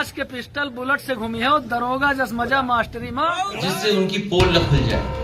कांच के pistol bullet से घूमी है और दरोगा जसमजा मास्टरी में, जिससे उनकी पोल न खुल जाए।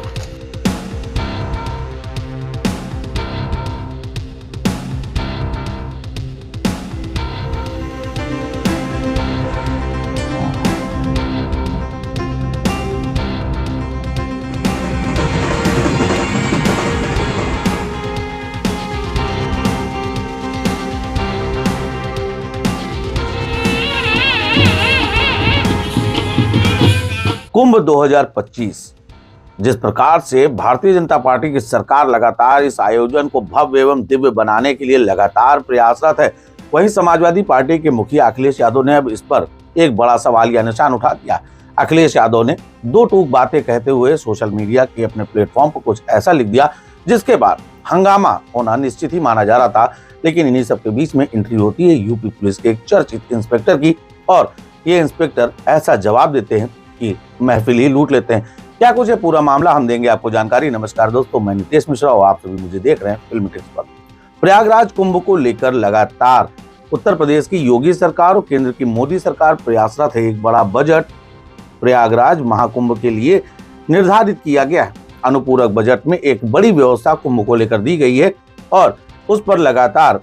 कुंभ 2025 जिस प्रकार से भारतीय जनता पार्टी की सरकार लगातार इस आयोजन को भव्य एवं दिव्य बनाने के लिए लगातार प्रयासरत है, वहीं समाजवादी पार्टी के मुखिया अखिलेश यादव ने अब इस पर एक बड़ा सवालिया निशान उठा दिया। अखिलेश यादव ने दो टूक बातें कहते हुए सोशल मीडिया के अपने प्लेटफॉर्म पर कुछ ऐसा लिख दिया जिसके बाद हंगामा होना निश्चित ही माना जा रहा था। लेकिन इन्हीं सबके बीच में एंट्री होती है यूपी पुलिस के एक चर्चित इंस्पेक्टर की, और ये इंस्पेक्टर ऐसा जवाब देते हैं कि महफिल ही लूट लेते हैं। क्या कुछ है पूरा मामला, हम देंगे आपको जानकारी। नमस्कार दोस्तों, मैं नितेश मिश्रा और आप सभी मुझे देख रहे हैं फिल्मी टिप्स पर। प्रयागराज कुंभ को लेकर लगातार उत्तर प्रदेश की योगी सरकार और केंद्र की मोदी सरकार प्रयासरत है। एक बड़ा बजट प्रयागराज महाकुंभ के लिए निर्धारित किया गया है। अनुपूरक बजट में एक बड़ी व्यवस्था कुंभ को लेकर दी गई है और उस पर लगातार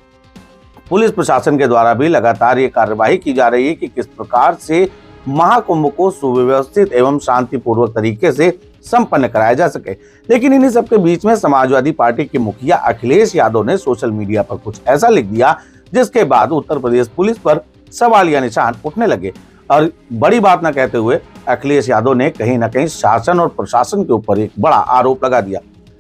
पुलिस प्रशासन के द्वारा भी लगातार ये कार्यवाही की जा रही है कि किस प्रकार से महाकुंभ को सुव्यवस्थित एवं शांतिपूर्वक तरीके से संपन्न कराया जा सके। लेकिन इन्हीं सबके बीच में समाजवादी पार्टी के मुखिया अखिलेश यादव ने सोशल मीडिया पर कुछ ऐसा लिख दिया जिसके बाद उत्तर प्रदेश पुलिस पर सवालिया निशान उठने लगे। और बड़ी बात न कहते हुए अखिलेश यादव ने कहीं ना कहीं शासन और प्रशासन के ऊपर एक बड़ा आरोप लगा दिया।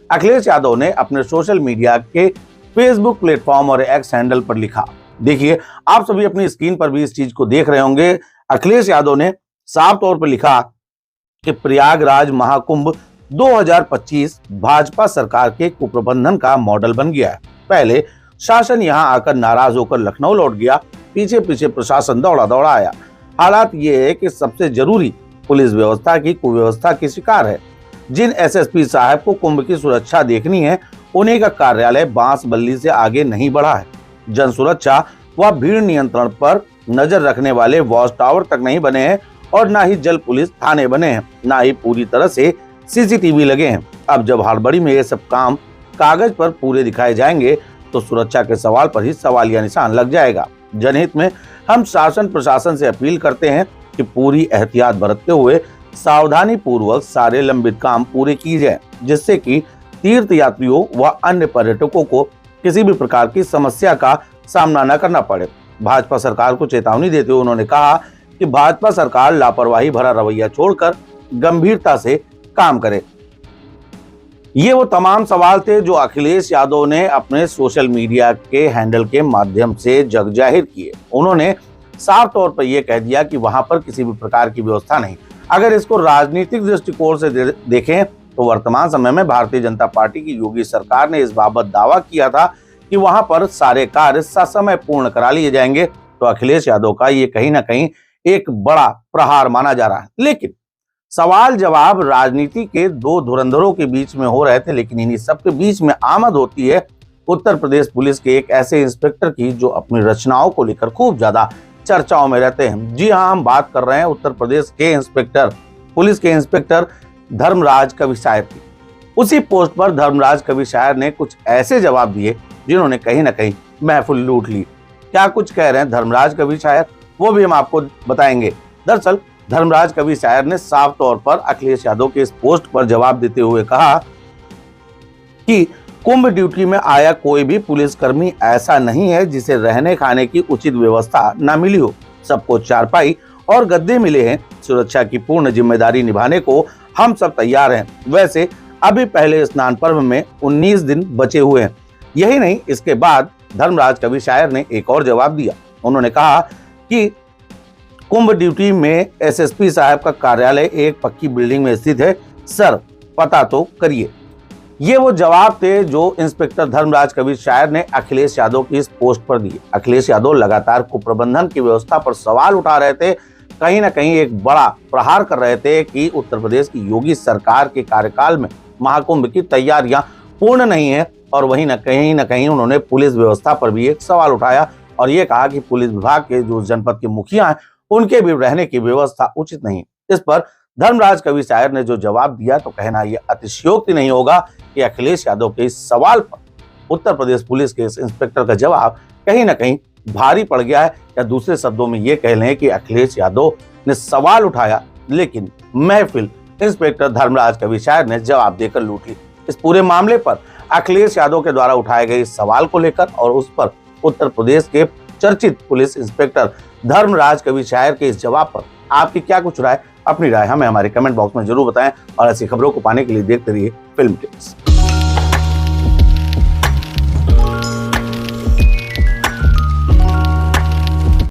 अखिलेश यादव ने अपने सोशल मीडिया के फेसबुक प्लेटफॉर्म और एक्स हैंडल पर लिखा, देखिए आप सभी अपनी स्क्रीन पर भी इस चीज को देख रहे होंगे। अखिलेश यादव ने साफ तौर पर लिखा कि प्रयागराज महाकुंभ 2025 भाजपा सरकार के कुप्रबंधन का मॉडल बन गया है। पहले शासन यहां आकर नाराज होकर लखनऊ लौट गया, पीछे पीछे प्रशासन दौड़ा दौड़ा आया। हालात ये है कि सबसे जरूरी पुलिस व्यवस्था की कुव्यवस्था की शिकार है। जिन एसएसपी साहब को कुंभ की सुरक्षा देखनी है उन्हीं का कार्यालय बांस बल्ली से आगे नहीं बढ़ा है। जन सुरक्षा व भीड़ नियंत्रण पर नजर रखने वाले वॉच टावर तक नहीं बने हैं और ना ही जल पुलिस थाने बने हैं, ना ही पूरी तरह से सीसीटीवी लगे हैं। अब जब हड़बड़ी में ये सब काम कागज पर पूरे दिखाए जाएंगे तो सुरक्षा के सवाल पर ही सवालिया निशान लग जाएगा। जनहित में हम शासन प्रशासन से अपील करते हैं कि पूरी एहतियात बरतते हुए सावधानी पूर्वक सारे लंबित काम पूरे किए जाए, जिससे कि तीर्थ यात्रियों व अन्य पर्यटकों को किसी भी प्रकार की समस्या का सामना न करना पड़े। भाजपा सरकार को चेतावनी देते हुए उन्होंने कहा कि भाजपा सरकार लापरवाही भरा रवैया छोड़कर गंभीरता से काम करे। ये वो तमाम सवाल थे जो अखिलेश यादव ने अपने सोशल मीडिया के हैंडल के माध्यम से जग जाहिर किए। उन्होंने साफ तौर पर यह कह दिया कि वहां पर किसी भी प्रकार की व्यवस्था नहीं। अगर इसको राजनीतिक दृष्टिकोण से देखें तो वर्तमान समय में भारतीय जनता पार्टी की योगी सरकार ने इस बाबत दावा किया था कि वहां पर सारे कार्य ससमय पूर्ण करा लिए जाएंगे। तो अखिलेश यादव का ये कहीं ना कहीं एक बड़ा प्रहार माना जा रहा है। लेकिन सवाल जवाब राजनीति के दो धुरंधरों के बीच में हो रहे थे, लेकिन इन्हीं सबके बीच में आमद होती है उत्तर प्रदेश पुलिस के एक ऐसे इंस्पेक्टर की जो अपनी रचनाओं को लेकर खूब ज्यादा चर्चाओं में रहते हैं। जी हाँ, हम बात कर रहे हैं उत्तर प्रदेश के इंस्पेक्टर, पुलिस के इंस्पेक्टर धर्मराज कविशायर की। उसी पोस्ट पर धर्मराज कविशायर ने कुछ ऐसे जवाब दिए जिन्होंने कहीं ना कहीं महफिल लूट ली। क्या कुछ कह रहे हैं धर्मराज कविशायर, वो भी हम आपको बताएंगे। दरअसल धर्मराज कविशायर ने साफ तौर पर अखिलेश यादव के इस पोस्ट पर जवाब देते हुए कहा कि कुंभ ड्यूटी में आया कोई भी पुलिसकर्मी ऐसा नहीं है जिसे रहने खाने की उचित व्यवस्था न मिली हो। सबको चारपाई और गद्दे मिले हैं। सुरक्षा की पूर्ण जिम्मेदारी निभाने को हम सब तैयार हैं। वैसे अभी पहले स्नान पर्व में 19 दिन बचे हुए हैं। यही नहीं, इसके बाद धर्मराज कविशायर ने एक और जवाब दिया। उन्होंने कहा कि कुंभ ड्यूटी में एसएसपी साहब का कार्यालय एक पक्की बिल्डिंग में स्थित है, सर पता तो करिए। ये वो जवाब थे जो इंस्पेक्टर धर्मराज कविशायर ने अखिलेश यादव की इस पोस्ट पर दिए। अखिलेश यादव लगातार कुप्रबंधन की व्यवस्था पर सवाल उठा रहे थे, कहीं ना कहीं एक बड़ा प्रहार कर रहे थे कि उत्तर प्रदेश की योगी सरकार के कार्यकाल में महाकुंभ की तैयारियां पूर्ण नहीं है। और वहीं न कहीं उन्होंने पुलिस व्यवस्था पर भी एक सवाल उठाया और ये कहा कि पुलिस विभाग के जो जनपद के मुखिया हैं उनके भी रहने की व्यवस्था उचित नहीं। इस पर धर्मराज कवि शायर ने जो जवाब दिया तो कहना यह अतिशयोक्ति नहीं होगा कि अखिलेश यादव के इस सवाल पर उत्तर प्रदेश पुलिस के इस इंस्पेक्टर का जवाब कहीं ना कहीं भारी पड़ गया है, या दूसरे शब्दों में ये कह लें कि अखिलेश यादव ने सवाल उठाया लेकिन महफिल इंस्पेक्टर धर्मराज कवि शायर ने जवाब देकर लूट ली। इस पूरे मामले पर अखिलेश यादव के द्वारा उठाए गए इस सवाल को लेकर और उस पर उत्तर प्रदेश के चर्चित पुलिस इंस्पेक्टर धर्मराज कवि शायर के इस जवाब पर आपकी क्या कुछ राय, अपनी राय हमें हमारे कमेंट बॉक्स में जरूर बताएं और ऐसी खबरों को पाने के लिए देखते रहिए फिल्म टिप्स।